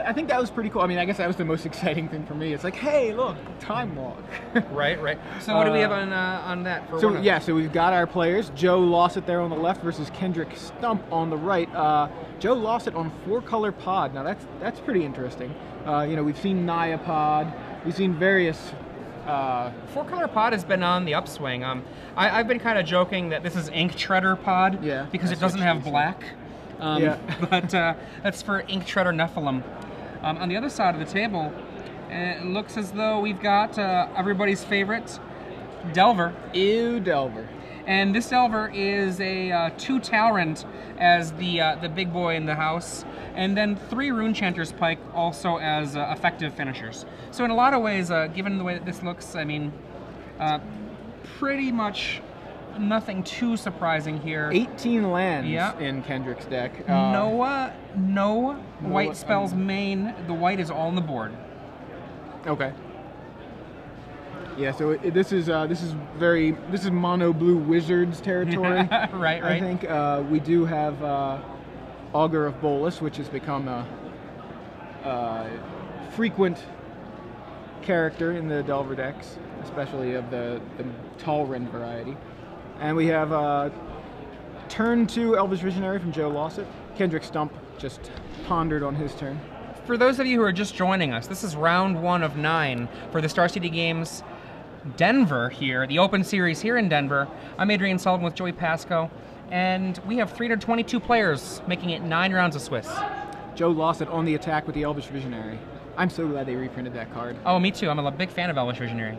I think that was pretty cool. I mean, I guess that was the most exciting thing for me. It's like, hey, look, time walk. Right. So what do we have on that? For so we've got our players. Joe Lossett there on the left versus Kendrik Stumpp on the right. Joe Lossett on 4-color pod. Now that's pretty interesting. We've seen Naya pod. We've seen various. 4-color pod has been on the upswing. I've been kind of joking that this is Ink Treader pod because it doesn't have black. But that's for Ink Treader Nephilim. On the other side of the table, it looks as though we've got everybody's favorite Delver. Ew, Delver. And this Delver is a 2 Talrand as the big boy in the house, and then 3 Runechanter's Pike also as effective finishers. So in a lot of ways, given the way that this looks, I mean, pretty much nothing too surprising here. 18 lands in Kendrik's deck. No white spells main. The white is all on the board. Okay. Yeah, so this is mono blue wizards territory. right. I think we do have Augur of Bolus, which has become a frequent character in the Delver decks, especially of the Talrand variety. And we have turn 2 Elvish Visionary from Joe Lossett. Kendrik Stumpp just pondered on his turn. For those of you who are just joining us, this is round 1 of 9 for the Star City Games Denver here, the Open Series here in Denver. I'm Adrian Sullivan with Joey Pasco, and we have 322 players, making it 9 rounds of Swiss. Joe Lossett on the attack with the Elvish Visionary. I'm so glad they reprinted that card. Oh, me too. I'm a big fan of Elvish Visionary.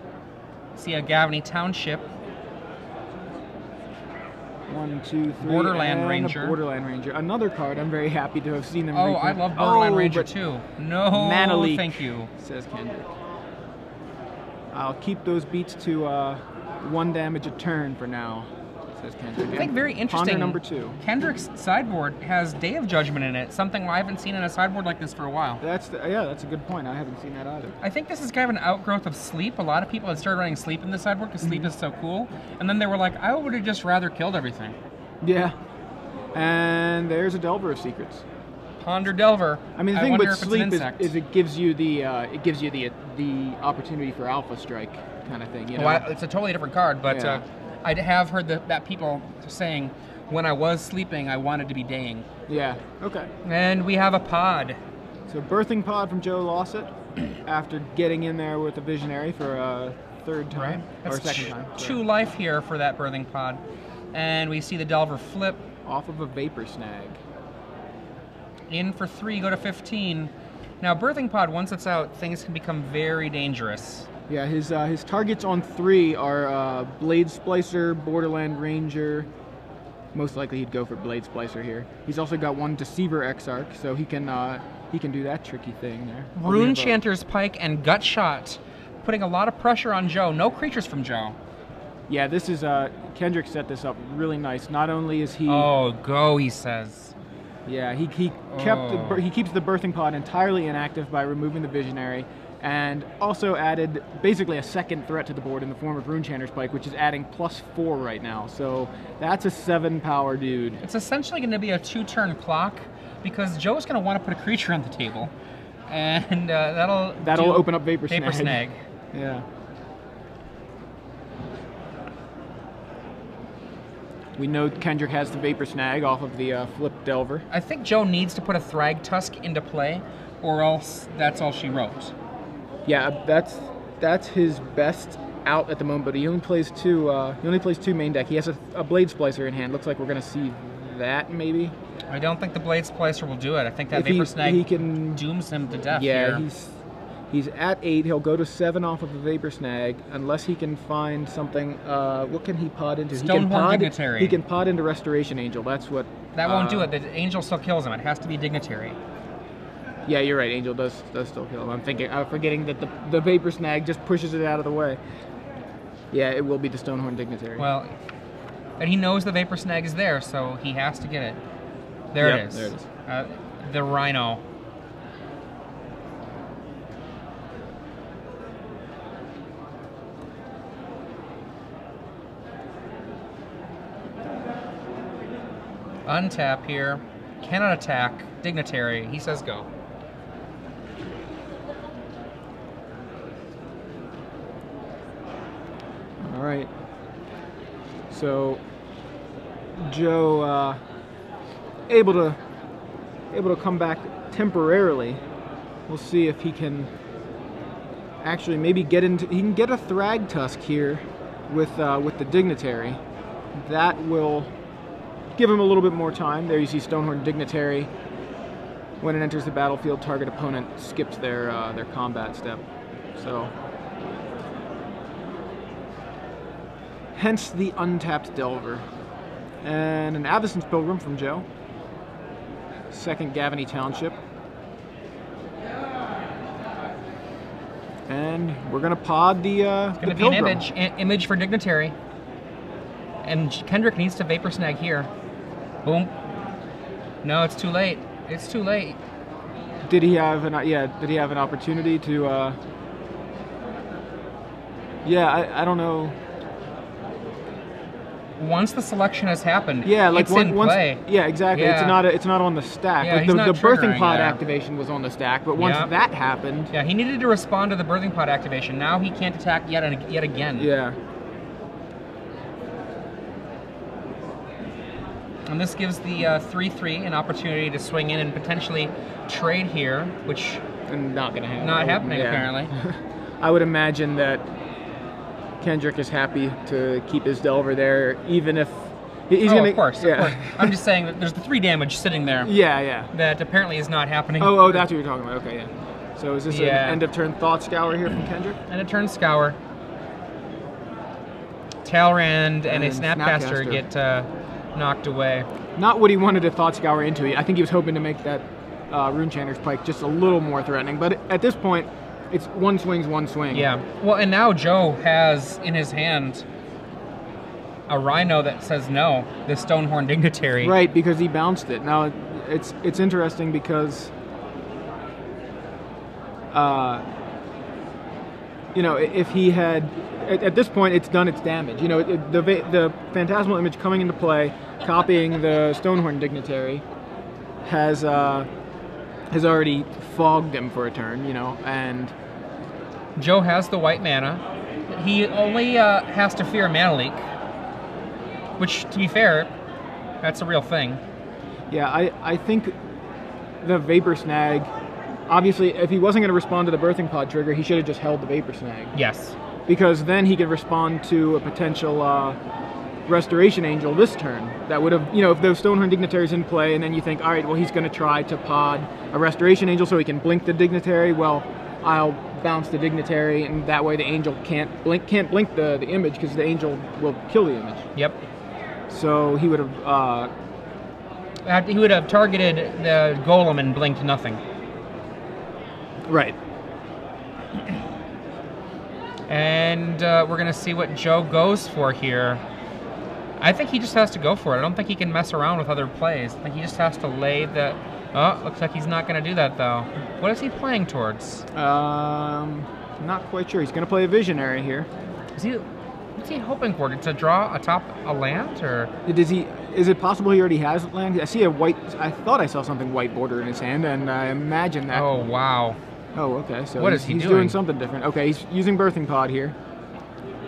See a Gavany Township. 1, 2, 3. Borderland Ranger. Borderland Ranger. Another card I'm very happy to have seen them reprint. I love Borderland Ranger too. No, Mana leak, thank you, says Kendrik. I'll keep those beats to 1 damage a turn for now, says Kendrik. I think very interesting. Ponder number 2. Kendrik's sideboard has Day of Judgment in it, something I haven't seen in a sideboard like this for a while. That's a good point. I haven't seen that either. I think this is kind of an outgrowth of Sleep. A lot of people had started running Sleep in the sideboard because Sleep is so cool, and then they were like, I would have just rather killed everything. Yeah, and there's a Delver of Secrets. Ponder Delver. I mean, the thing with Sleep is it gives you the opportunity for Alpha Strike kind of thing. You know? Well, it's a totally different card, but I have heard that people saying when I was sleeping, I wanted to be daying. Yeah. Okay. And we have a pod. So Birthing Pod from Joe Lossett after getting in there with a Visionary for a 3rd time or 2nd time. 2 life here for that Birthing Pod, and we see the Delver flip off of a Vapor Snag. In for 3, go to 15. Now, Birthing Pod, once it's out, things can become very dangerous. Yeah, his targets on 3 are Blade Splicer, Borderland Ranger. Most likely he'd go for Blade Splicer here. He's also got 1 Deceiver Exarch, so he can do that tricky thing there. Runechanter's Pike and Gut Shot, putting a lot of pressure on Joe. No creatures from Joe. Yeah, this is Kendrik set this up really nice. Not only is he he says. Yeah, he keeps the Birthing Pod entirely inactive by removing the Visionary, and also added basically a 2nd threat to the board in the form of Runechanter's Pike, which is adding +4 right now. So that's a 7 power dude. It's essentially going to be a 2-turn clock because Joe's going to want to put a creature on the table, and that'll open up Vapor Snag. Yeah. We know Kendrik has the Vapor Snag off of the Flip Delver. I think Joe needs to put a Thrag Tusk into play, or else that's all she wrote. Yeah, that's his best out at the moment. But he only plays 2. He only plays 2 main deck. He has a Blade Splicer in hand. Looks like we're going to see that maybe. I don't think the Blade Splicer will do it. I think that Vapor Snag dooms him to death. Yeah, he's at 8. He'll go to 7 off of the Vapor Snag unless he can find something. What can he pod into? Stonehorn Dignitary. He can pod into Restoration Angel. That's what. That won't do it. The Angel still kills him. It has to be Dignitary. Yeah, you're right. Angel does still kill him. I'm forgetting that the Vapor Snag just pushes it out of the way. Yeah, it will be the Stonehorn Dignitary. Well, and he knows the Vapor Snag is there, so he has to get it. There it is. There it is. The Rhino. Untap here. Cannot attack. Dignitary. He says go. So Joe able to come back temporarily. We'll see if he can actually maybe get into. He can get a Thrag Tusk here with the Dignitary. That will give him a little bit more time. There you see Stonehorn Dignitary. When it enters the battlefield, target opponent skips their combat step. So, hence the untapped Delver. And an Avacyn's Pilgrim from Joe. Second Gavany Township. And we're gonna pod the It's gonna be an image for Dignitary. And Kendrik needs to Vapor Snag here. Boom. No, it's too late. It's too late. Did he have an Did he have an opportunity to? I don't know. Once the selection has happened, like it's in play. Yeah, exactly. Yeah. It's not on the stack. Yeah, like he's the not birthing pod yeah. activation was on the stack, but once that happened, yeah, he needed to respond to the birthing pod activation. Now he can't attack yet again. Yeah. And this gives the 3/3 an opportunity to swing in and potentially trade here, which not gonna happen. Not happening apparently. I would imagine that Kendrik is happy to keep his Delver there, even if he's gonna. Of course. I'm just saying that there's the 3 damage sitting there. Yeah. That apparently is not happening. Oh, that's what you're talking about. Okay, yeah. So is this an end of turn Thought Scour here from Kendrik? End of turn Scour. Talrand and a Snapcaster get knocked away. Not what he wanted to Thought Scour into. I think he was hoping to make that Rune Chanter's Pike just a little more threatening. But at this point, it's one swing. Yeah. Well, and now Joe has in his hand a Rhino that says no, the Stonehorn Dignitary. Right, because he bounced it. Now, it's interesting because, if he had, at this point, it's done its damage. The Phantasmal Image coming into play, copying the Stonehorn Dignitary, has already fogged him for a turn, and Joe has the white mana. He only has to fear a mana leak, which, to be fair, that's a real thing. Yeah, I think the Vapor Snag, obviously, if he wasn't going to respond to the Birthing Pod trigger, he should have just held the Vapor Snag. Yes. Because then he could respond to a potential Restoration Angel this turn. That would have, if those Stonehorn Dignitaries in play, and then you think, all right, well, he's going to try to pod a Restoration Angel so he can blink the Dignitary. Well, I'll bounce the Dignitary, and that way the Angel can't blink the image because the Angel will kill the image. Yep. So he would have. He would have targeted the Golem and blinked nothing. Right. And we're going to see what Joe goes for here. I think he just has to go for it. I don't think he can mess around with other plays. I think he just has to lay the... Oh, looks like he's not going to do that, though. What is he playing towards? Not quite sure. He's going to play a Visionary here. What's he hoping for? To draw atop a land, or...? Is it possible he already has land? I see a white... I thought I saw something white border in his hand, and I imagine that... Oh, wow. Oh, okay. So what is he doing? He's doing something different. Okay, he's using Birthing Pod here.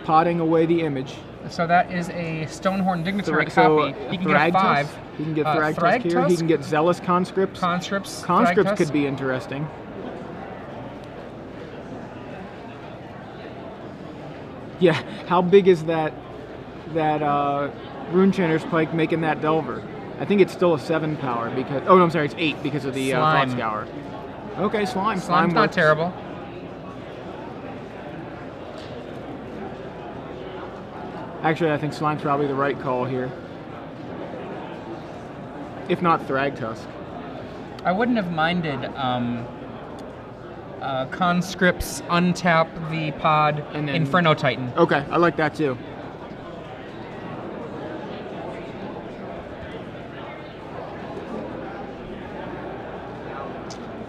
Podding away the image. So that is a Stonehorn Dignitary copy. He can get a 5. He can get Thrag Tusk here. He can get Zealous Conscripts. Conscripts could be interesting. Yeah, how big is that Rune Chanter's Pike making that Delver? I think it's still a 7 power because... Oh, no, I'm sorry, it's 8 because of the Thought Scour. Okay, Slime. Slime's not terrible. Actually, I think Slime's probably the right call here. If not Thrag Tusk. I wouldn't have minded Conscripts untap the pod and then Inferno Titan. Okay, I like that too.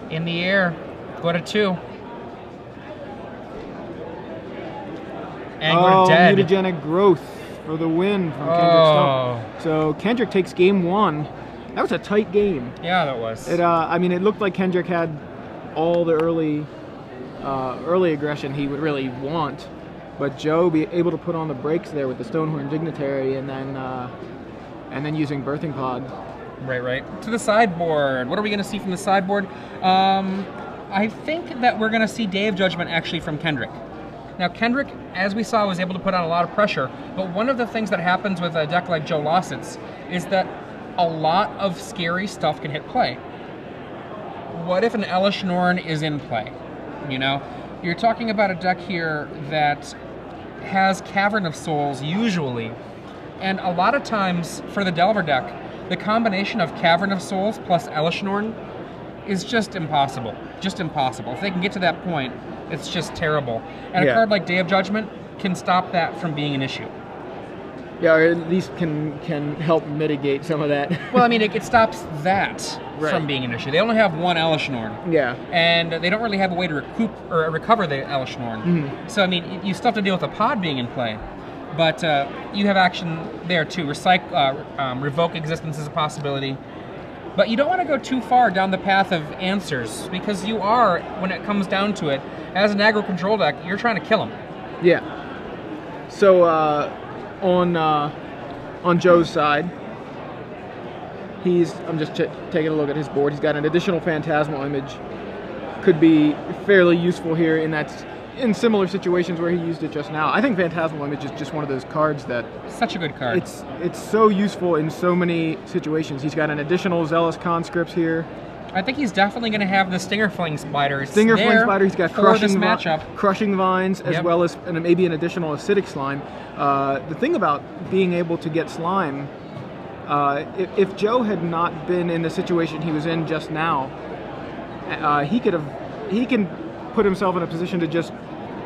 In the air, go to 2. And we're dead. Mutagenic Growth for the win from Kendrik Stumpp. So Kendrik takes game 1. That was a tight game. Yeah, that was. I mean, it looked like Kendrik had all the early aggression he would really want, but Joe be able to put on the brakes there with the Stonehorn Dignitary, and then using Birthing Pod. Right. To the sideboard. What are we going to see from the sideboard? I think that we're going to see Day of Judgment actually from Kendrik. Now, Kendrik, as we saw, was able to put on a lot of pressure, but one of the things that happens with a deck like Joe Lossett's is that a lot of scary stuff can hit play. What if an Elesh Norn is in play? You know, you're talking about a deck here that has Cavern of Souls usually, and a lot of times for the Delver deck, the combination of Cavern of Souls plus Elesh Norn is just impossible. Just impossible. If they can get to that point, it's just terrible. And a card like Day of Judgment can stop that from being an issue. Yeah, or at least can help mitigate some of that. Well, I mean, it stops that from being an issue. They only have one Elesh Norn. Yeah. And they don't really have a way to recover the Elesh Norn. Mm-hmm. So, I mean, you still have to deal with a pod being in play. But you have action there, too. Revoke Existence is a possibility. But you don't want to go too far down the path of answers, because you are, when it comes down to it, as an aggro control deck, you're trying to kill them. Yeah. So, on Joe's side, I'm just taking a look at his board. He's got an additional Phantasmal Image. Could be fairly useful here in similar situations where he used it just now. I think Phantasmal Image is just one of those cards that... Such a good card. It's so useful in so many situations. He's got an additional Zealous Conscripts here. I think he's definitely going to have the Stingerfling Spiders. Stingerfling Spider, he's got Crushing Vines, as well as maybe an additional Acidic Slime. The thing about being able to get Slime, if Joe had not been in the situation he was in just now, he can put himself in a position to just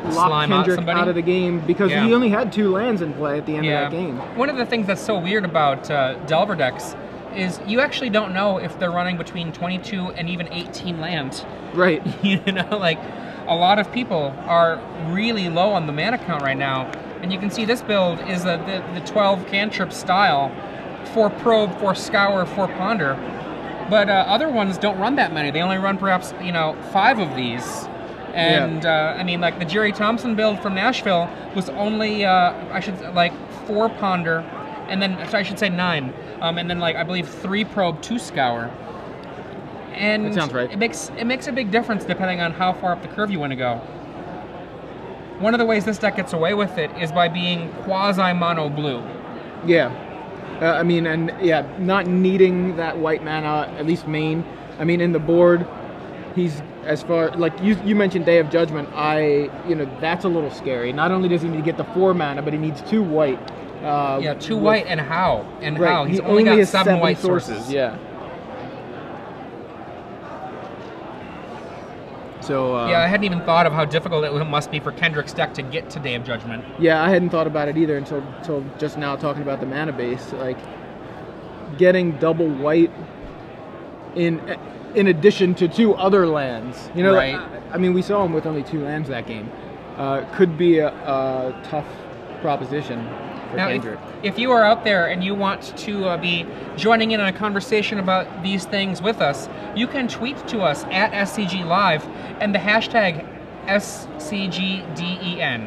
lock Kendrik out of the game, because he only had 2 lands in play at the end of that game. One of the things that's so weird about Delver decks is you actually don't know if they're running between 22 and even 18 lands. Right. You know, like, a lot of people are really low on the mana count right now, and you can see this build is the 12 cantrip style, 4 Probe, 4 Scour, 4 Ponder, but other ones don't run that many. They only run perhaps, 5 of these. And I mean, like the Jerry Thompson build from Nashville was only 4 Ponder, and then I should say 9, and then I believe 3 Probe, 2 Scour. And that sounds right. It makes a big difference depending on how far up the curve you want to go. One of the ways this deck gets away with it is by being quasi mono blue. Yeah, I mean, not needing that white mana, at least main. I mean, in the board, he's, as far, like you mentioned Day of Judgment, that's a little scary. Not only does he need to get the 4 mana, but he needs 2 white. 2 white, and how? How? He's he only got has 7 white sources. Yeah. So, I hadn't even thought of how difficult it must be for Kendrik's deck to get to Day of Judgment. Yeah, I hadn't thought about it either until just now, talking about the mana base. Like, getting double white in addition to 2 other lands. Right. I mean, we saw him with only 2 lands that game. Could be a tough proposition for Kendrik. If you are out there and you want to be joining in on a conversation about these things with us, you can tweet to us at SCGLive and the hashtag SCGDen.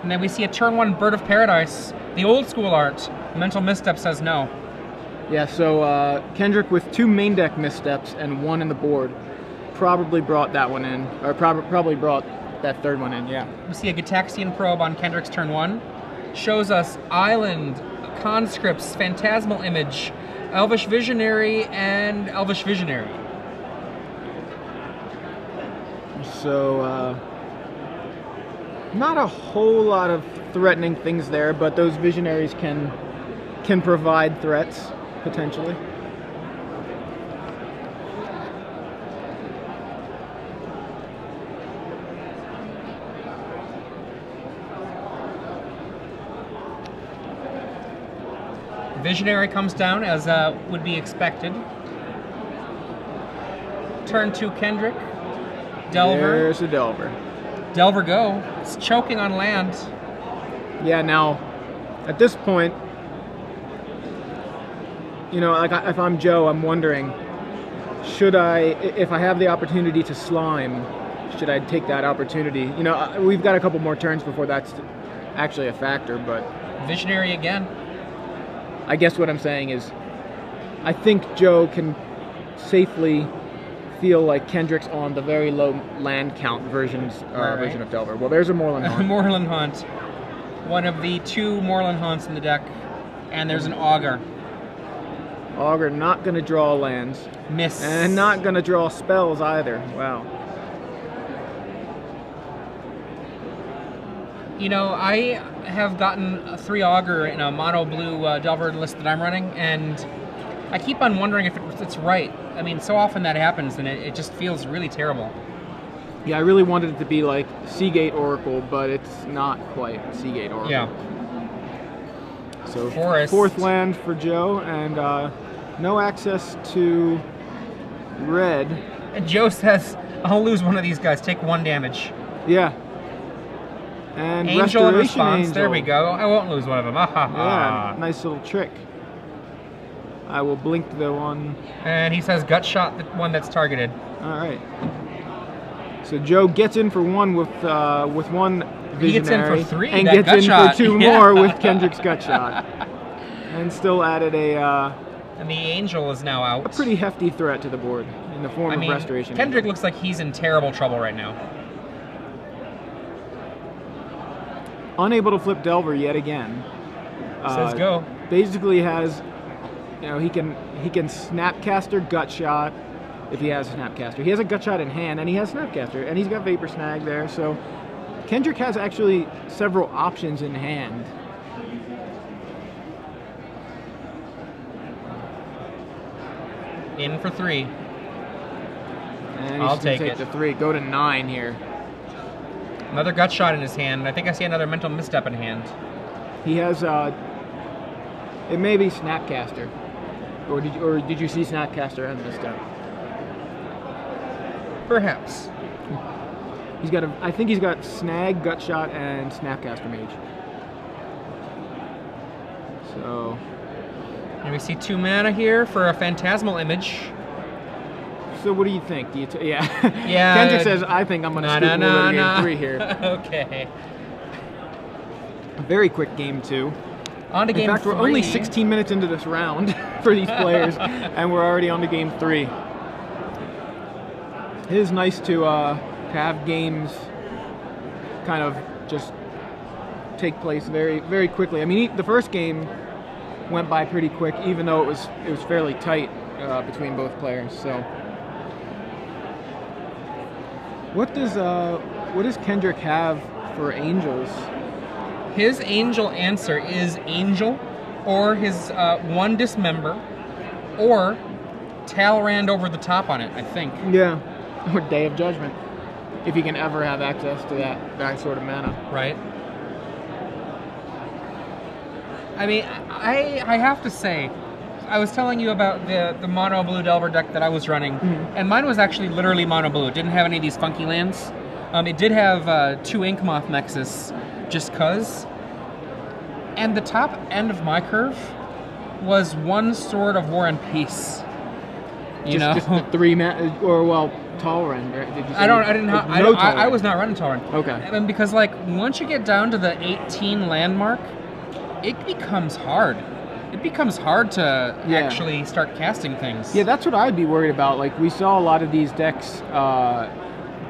And then we see a turn 1 Bird of Paradise, the old school art. Mental Misstep says no. Yeah, so Kendrik with 2 main deck missteps and 1 in the board probably brought that one in, or probably brought that 3rd one in, yeah. We see a Gitaxian Probe on Kendrik's turn 1. Shows us Island, Conscripts, Phantasmal Image, Elvish Visionary, and Elvish Visionary. So, not a whole lot of threatening things there, but those Visionaries can provide threats, potentially. Visionary comes down as would be expected. Turn 2 Kendrik. Delver. There's the Delver. Delver go. It's choking on land. Yeah, now, at this point, if I'm Joe, I'm wondering, if I have the opportunity to slime, should I take that opportunity? We've got a couple more turns before that's actually a factor, but... Visionary again. I guess what I'm saying is, I think Joe can safely feel like Kendrik's on the very low land count version of Delver. Well, there's a Moorland Haunt. Moorland Haunt. One of the 2 Moorland Haunts in the deck. And there's an Augur. Augur not going to draw lands. Miss. And not going to draw spells either. Wow. You know, I have gotten 3 Augur in a mono blue Delver list that I'm running, and I keep on wondering if it's right. I mean, so often that happens, and it just feels really terrible. Yeah, I really wanted it to be like Seagate Oracle, but it's not quite Seagate Oracle. Yeah. So Forest. 4th land for Joe, and no access to red. And Joe says, I'll lose one of these guys, take 1 damage. Yeah. And Angel in Restoration response, Angel. There we go. I won't lose one of them. Yeah, nice little trick. I will blink the one. And he says gut shot, the one that's targeted. All right. So Joe gets in for 1 with 1 Visionary. He gets in for 3. And that gets gut in shot. for 2 more with Kendrik's gut shot. And still added a... and the Angel is now out. A pretty hefty threat to the board in the form of Restoration Kendrik Angel. looks like he's in terrible trouble right now. Unable to flip Delver yet again. Says go. Basically has, you know, he can Snapcaster Gut Shot if he has a Snapcaster. He has a Gut Shot in hand, and he has Snapcaster, and he's got Vapor Snag there. So Kendrik has actually several options in hand. In for 3. And I'll he's gonna take it. The 3. Go to 9 here. Another gut shot in his hand. I think I see another mental misstep in hand. He has it may be Snapcaster, or did you see Snapcaster as a misstep? Perhaps. He's got I think he's got Snag, Gut Shot, and Snapcaster Mage. So. And we see 2 mana here for a Phantasmal Image. So what do you think? Yeah. Yeah. Kendrik says, I think I'm going to scoop game 3 here. Okay. A very quick game 2. On to game 3. In fact, we're only 16 minutes into this round for these players, and we're already on to game 3. It is nice to have games kind of just take place very, very quickly. I mean, the first game went by pretty quick, even though it was fairly tight between both players. So. What does Kendrik have for angels? His angel answer is Angel, or his 1 Dismember, or Talrand over the top on it, I think. Yeah, or Day of Judgment, if he can ever have access to that sort of mana. Right. I mean, I have to say, I was telling you about the mono blue Delver deck that I was running, and mine was actually literally mono blue. It didn't have any of these funky lands. It did have 2 Inkmoth Nexus, just cuz. And the top end of my curve was 1 Sword of War and Peace. You know, just the 3 mana, or well, Talrand. Right? Did you say I was not running Talrand. Okay. And because like once you get down to the 18 landmark, it becomes hard. It becomes hard to actually start casting things. Yeah, that's what I'd be worried about. Like, we saw a lot of these decks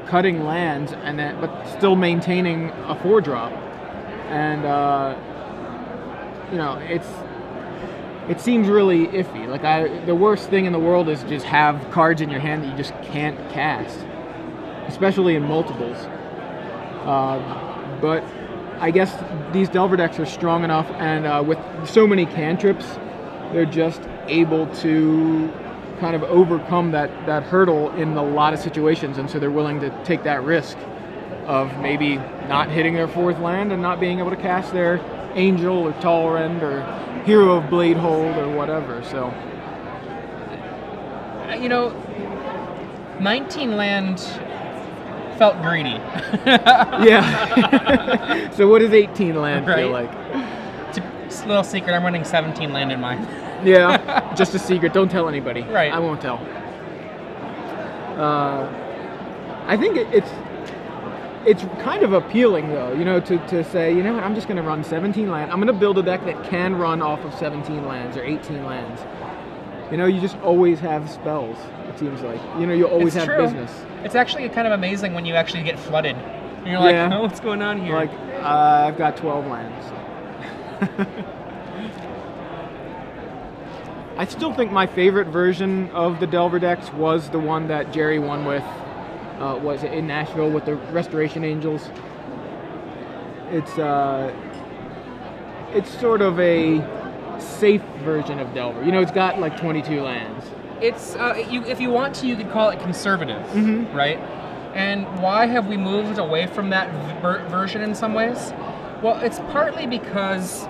cutting lands, but still maintaining a 4-drop. And, you know, it seems really iffy. Like, the worst thing in the world is just have cards in your hand that you just can't cast, especially in multiples. But I guess these Delver decks are strong enough, and with so many cantrips, they're just able to kind of overcome that hurdle in a lot of situations, and so they're willing to take that risk of maybe not hitting their 4th land and not being able to cast their Angel or Talrand or Hero of Bladehold or whatever. So, you know, 19 land felt greedy. Yeah. So what does 18 land feel like? It's a little secret. I'm running 17 land in mine. Yeah, just a secret. Don't tell anybody. Right. I won't tell. I think it's kind of appealing, though, you know, to say, you know what, I'm just going to run 17 lands. I'm going to build a deck that can run off of 17 lands or 18 lands. You know, you just always have spells, it seems like. You know, you always have business. It's actually kind of amazing when you actually get flooded. And you're like, oh, what's going on here? Like, I've got 12 lands. I still think my favorite version of the Delver decks was the one that Jerry won with, was in Nashville with the Restoration Angels. It's sort of a safe version of Delver. You know, it's got like 22 lands. It's if you want to, you could call it conservative, right? And why have we moved away from that version in some ways? Well, it's partly because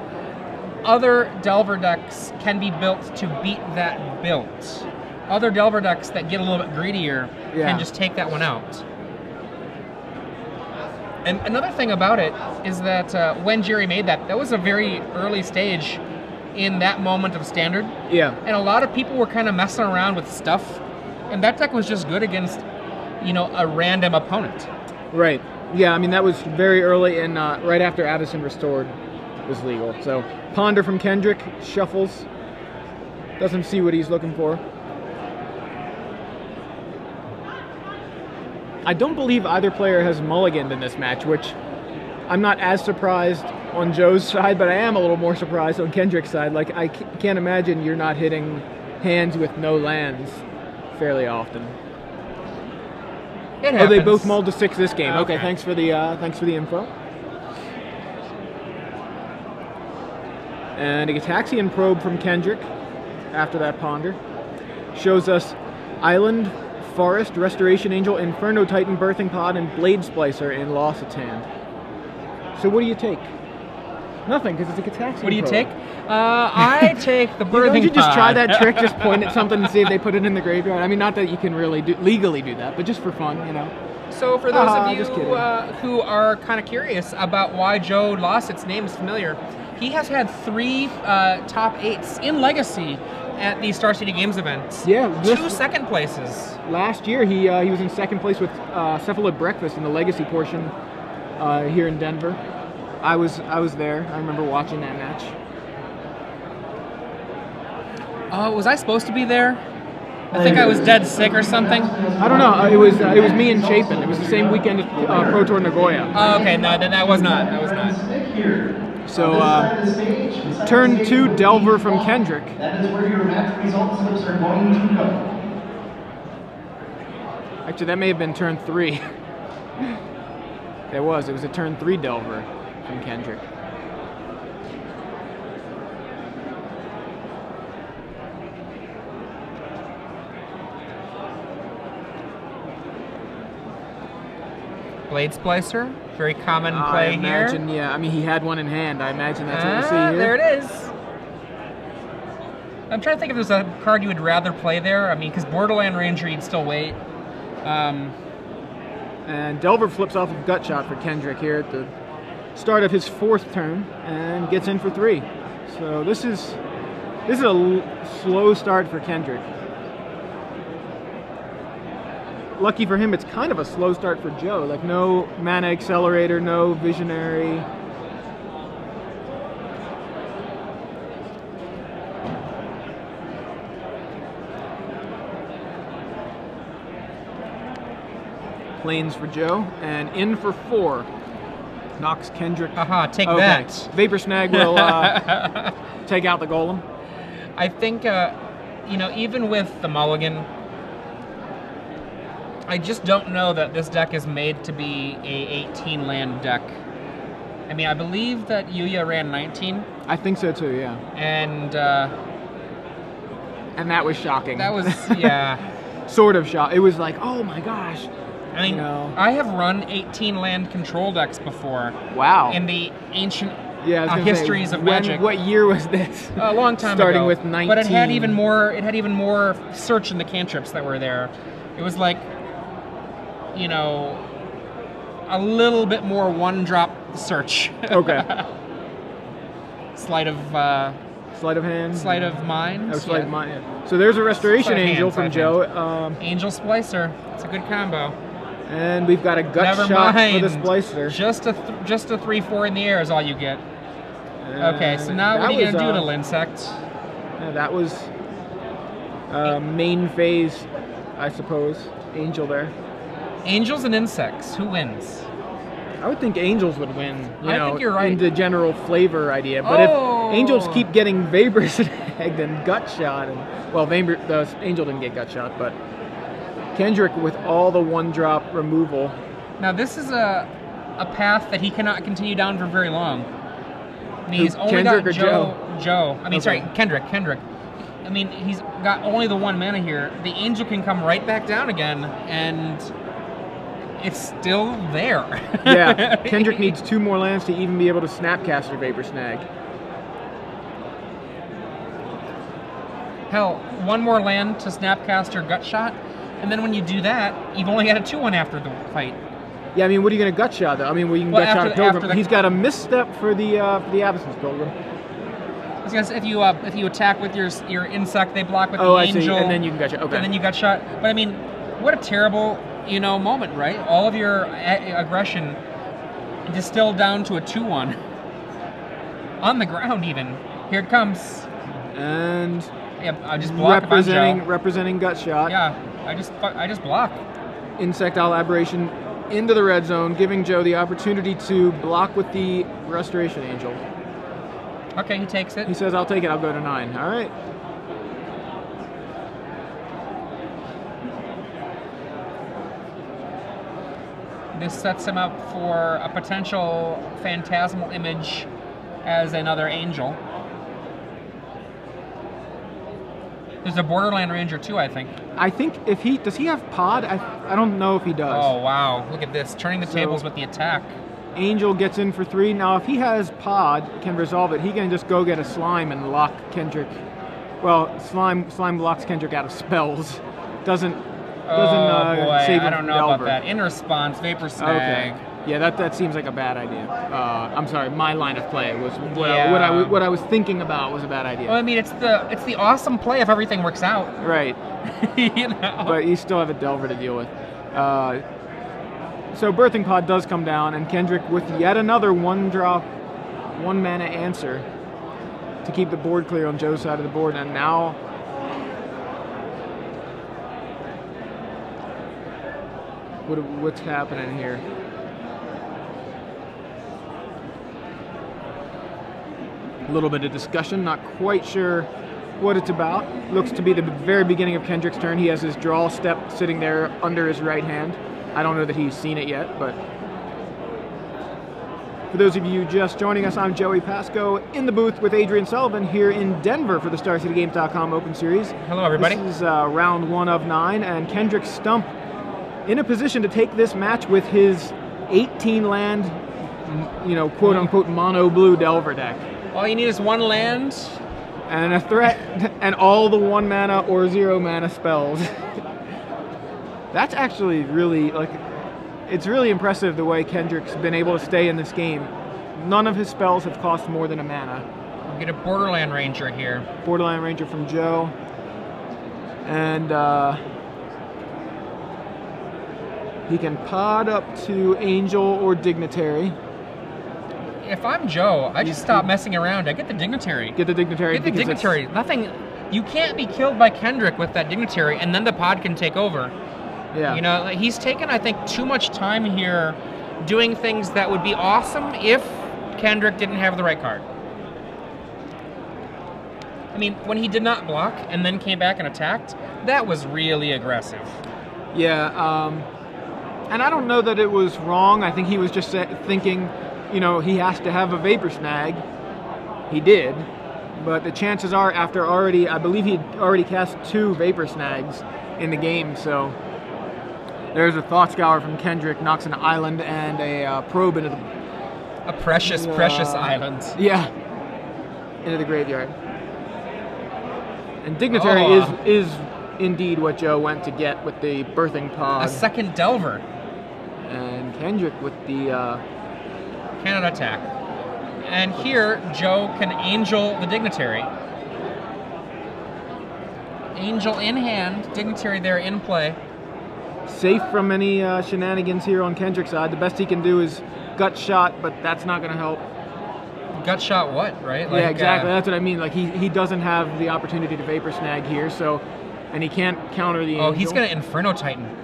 other Delver decks can be built to beat that build. Other Delver decks that get a little bit greedier can just take that one out. And another thing about it is that when Jerry made that, that was a very early stage in that moment of Standard. Yeah. And a lot of people were kind of messing around with stuff, and that deck was just good against, you know, a random opponent. Right. Yeah, I mean, that was very early, and right after Addison Restored was legal. So, Ponder from Kendrik, shuffles, doesn't see what he's looking for. I don't believe either player has mulliganed in this match, which I'm not as surprised on Joe's side, but I am a little more surprised on Kendrick's side. Like, I can't imagine you're not hitting hands with no lands fairly often. It happens. Oh, they both mulled to 6 this game. Okay, thanks for the info. And a Gitaxian Probe from Kendrik after that Ponder. Shows us Island, Forest, Restoration Angel, Inferno Titan, Birthing Pod, and Blade Splicer in Lossett's hand. So what do you take? Nothing, because it's a Gitaxian What do you Probe. take? I take the Birthing Pod. Don't you just try that trick, just point at something and see if they put it in the graveyard? I mean, not that you can really legally do that, but just for fun, you know. So for those of you who are kind of curious about why Joe Lossett's name is familiar, he has had 3 top 8s in Legacy at the Star City Games events. Yeah. 2 second places. Last year, he was in second place with Cephalid Breakfast in the Legacy portion here in Denver. I was there. I remember watching that match. Was I supposed to be there? I think I was dead sick or something. I don't know. It was me and Chapin. It was the same weekend as Pro Tour Nagoya. Oh, okay. No, then I was not. I was not. So, turn 2 Delver from Kendrik. That is where your match result slips are going to go. Actually, that may have been turn 3. It was a turn 3 Delver from Kendrik. Blade Splicer, very common play here. Yeah, I mean, he had one in hand. I imagine that's what we see here. There it is. I'm trying to think if there's a card you would rather play there. I mean, because Borderland Ranger, you'd still wait. And Delver flips off of Gut Shot for Kendrik here at the start of his 4th turn and gets in for 3. So this is a slow start for Kendrik. Lucky for him, it's kind of a slow start for Joe. Like, no Mana Accelerator, no Visionary. Planes for Joe, and in for 4. Knocks Kendrik. Haha, take that. Vapor Snag will take out the Golem. I think, you know, even with the mulligan, I just don't know that this deck is made to be a 18 land deck. I mean, I believe that Yuya ran 19. I think so too, yeah. And that was shocking. That was, yeah. Sort of shock. It was like, oh my gosh. I mean, I have run 18 land control decks before. Wow. In the ancient histories of Magic. What year was this? A long time ago. Starting with 19. But it had even more search in the cantrips that were there. It was like, you know, a little bit more 1-drop search. Okay. Sleight of hand. Sleight of mind. Oh, sleight of mind. Yeah. So there's a Restoration Angel from Joe. Angel Splicer. It's a good combo. And we've got a gut shot for the Splicer. Just a 3-4 in the air is all you get. Okay, so now what are you going to do, little insect? That was main phase, I suppose. Angel there. Angels and insects, who wins? I would think angels would win, I think you're right. in the general flavor idea. But if angels keep getting vapor snagged and gut shot, the angel didn't get gut shot, but Kendrik with all the one-drop removal. Now this is a path that he cannot continue down for very long. I mean, he's only Kendrik got Joe. I mean, sorry, Kendrik. I mean, he's got only the 1 mana here. The angel can come right back down again, and it's still there. Yeah, Kendrik needs 2 more lands to even be able to Snapcaster Vapor Snag. Hell, 1 more land to Snapcaster Gut Shot, and then when you do that, you've only got a 2-1 after the fight. Yeah, I mean, what are you going to gut shot though? I mean, you can gut shot a Pilgrim. He's got a misstep for the Absence Pilgrim. Because if you attack with your insect, they block with the angel. I see. And then you can gut shot. Okay. And then you gut shot. But I mean, what a terrible moment, right? All of your aggression distilled down to a 2-1 on the ground. Even here it comes. And I just block representing gut shot. Yeah, I just block. Insectile Aberration into the red zone, giving Joe the opportunity to block with the Restoration Angel. Okay, he takes it. He says, I'll take it, I'll go to 9. All right. This sets him up for a potential Phantasmal Image as another angel. There's a Borderland Ranger too, I think. I think does he have pod? I don't know if he does. Oh wow, look at this, turning the tables with the attack. Angel gets in for 3. Now if he has pod, can resolve it, he can just go get a slime and lock Kendrik. Well, slime blocks Kendrik out of spells. Doesn't save him I don't know Delver. about that. In response, Vapor Snag. Okay. Yeah, that seems like a bad idea. I'm sorry, my line of play was what I was thinking about was a bad idea. Well, I mean, it's the awesome play if everything works out. Right. But you still have a Delver to deal with. So Birthing Pod does come down, and Kendrik with yet another 1-drop, 1 mana answer to keep the board clear on Joe's side of the board, and now what's happening here? A little bit of discussion, not quite sure what it's about. Looks to be the very beginning of Kendrik's turn. He has his draw step sitting there under his right hand. I don't know that he's seen it yet, but for those of you just joining us, I'm Joey Pasco in the booth with Adrian Sullivan here in Denver for the StarCityGames.com Open Series. Hello, everybody. This is round 1 of 9, and Kendrik Stumpp in a position to take this match with his 18-land, quote-unquote mono-blue Delver deck. All you need is 1 land. And a threat, and all the 1 mana or 0 mana spells. That's actually really, it's really impressive the way Kendrik's been able to stay in this game. None of his spells have cost more than a mana. We'll get a Borderland Ranger here. Borderland Ranger from Joe. And he can pod up to Angel or Dignitary. If I'm Joe, I just stop messing around. I get the Dignitary. Get the Dignitary. Get the Dignitary. Nothing. You can't be killed by Kendrik with that Dignitary, and then the pod can take over. Yeah. He's taken, I think, too much time here doing things that would be awesome if Kendrik didn't have the right card. I mean, when he did not block and then came back and attacked, that was really aggressive. Yeah, and I don't know that it was wrong. I think he was just thinking, he has to have a Vapor Snag. He did, but the chances are I believe he'd already cast 2 Vapor Snags in the game, so there's a Thought Scour from Kendrik, knocks an island and a probe into a precious island. Yeah, into the graveyard. And Dignitary is indeed what Joe went to get with the Birthing Pod. A second Delver. And Kendrik with the cannot attack. And here, Joe can Angel the Dignitary. Angel in hand, Dignitary there in play. safe from any shenanigans here on Kendrik's side. The best he can do is gut shot, but that's not going to help. Gut shot what, right? Like, yeah, exactly. That's what I mean. Like he doesn't have the opportunity to vapor snag here, so, and he can't counter the Angel. He's going to Inferno Titan.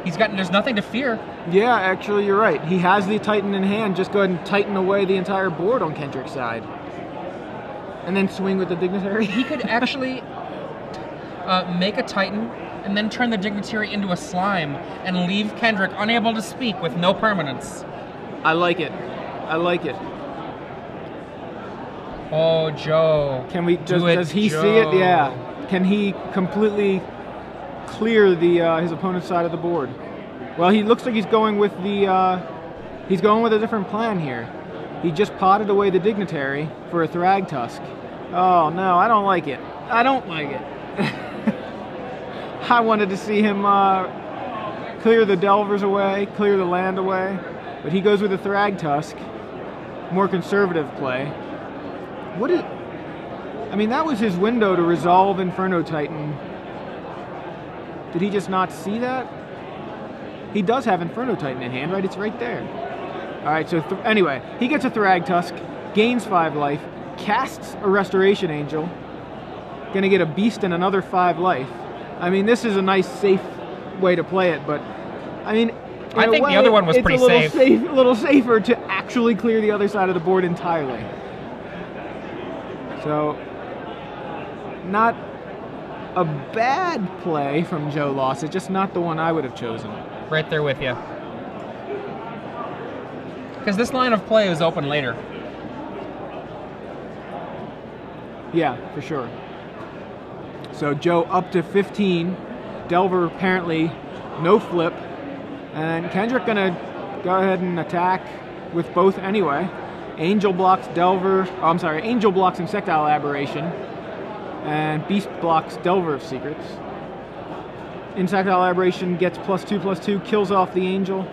There's nothing to fear. Yeah, actually, you're right. He has the Titan in hand. Just go ahead and Titan away the entire board on Kendrik's side. And then swing with the Dignitary. He could actually make a Titan and then turn the Dignitary into a slime and leave Kendrik unable to speak with no permanence. I like it. I like it. Oh, Joe. Can we? Does he see it? Yeah. Can he completely clear the his opponent's side of the board? Well, he looks like he's going with the he's going with a different plan here. He just potted away the Dignitary for a Thrag Tusk. Oh no, I don't like it. I don't like it. I wanted to see him clear the Delvers away, clear the land away, but he goes with a Thrag Tusk. More conservative play. What is? I mean, that was his window to resolve Inferno Titan. Did he just not see that? He does have Inferno Titan in hand, right? It's right there. All right, so anyway, he gets a Thrag Tusk, gains 5 life, casts a Restoration Angel, gonna get a Beast and another 5 life. I mean, this is a nice, safe way to play it, but I mean, I think the other one was pretty safe. A little safer to actually clear the other side of the board entirely. So, not a bad play from Joe Lossett, just not the one I would have chosen. Right there with you. Because this line of play is open later. Yeah, for sure. So Joe up to 15. Delver apparently no flip. And Kendrik gonna go ahead and attack with both anyway. Angel blocks Delver, Angel blocks Insectile Aberration. And Beast blocks Delver of Secrets. Insectile Aberration gets +2/+2, kills off the Angel.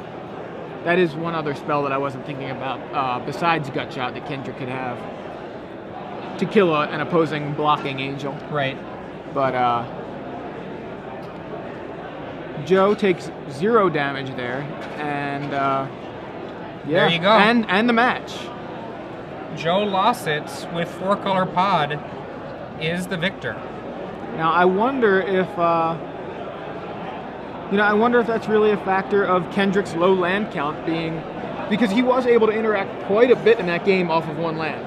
That is one other spell that I wasn't thinking about, besides Gut Shot, that Kendrik could have to kill an opposing blocking Angel. Right. But Joe takes 0 damage there, and yeah, there you go. And the match. Joe Lossett with 4-color pod is the victor. Now I wonder if I wonder if that's really a factor of Kendrik's low land count being, because he was able to interact quite a bit in that game off of 1 land.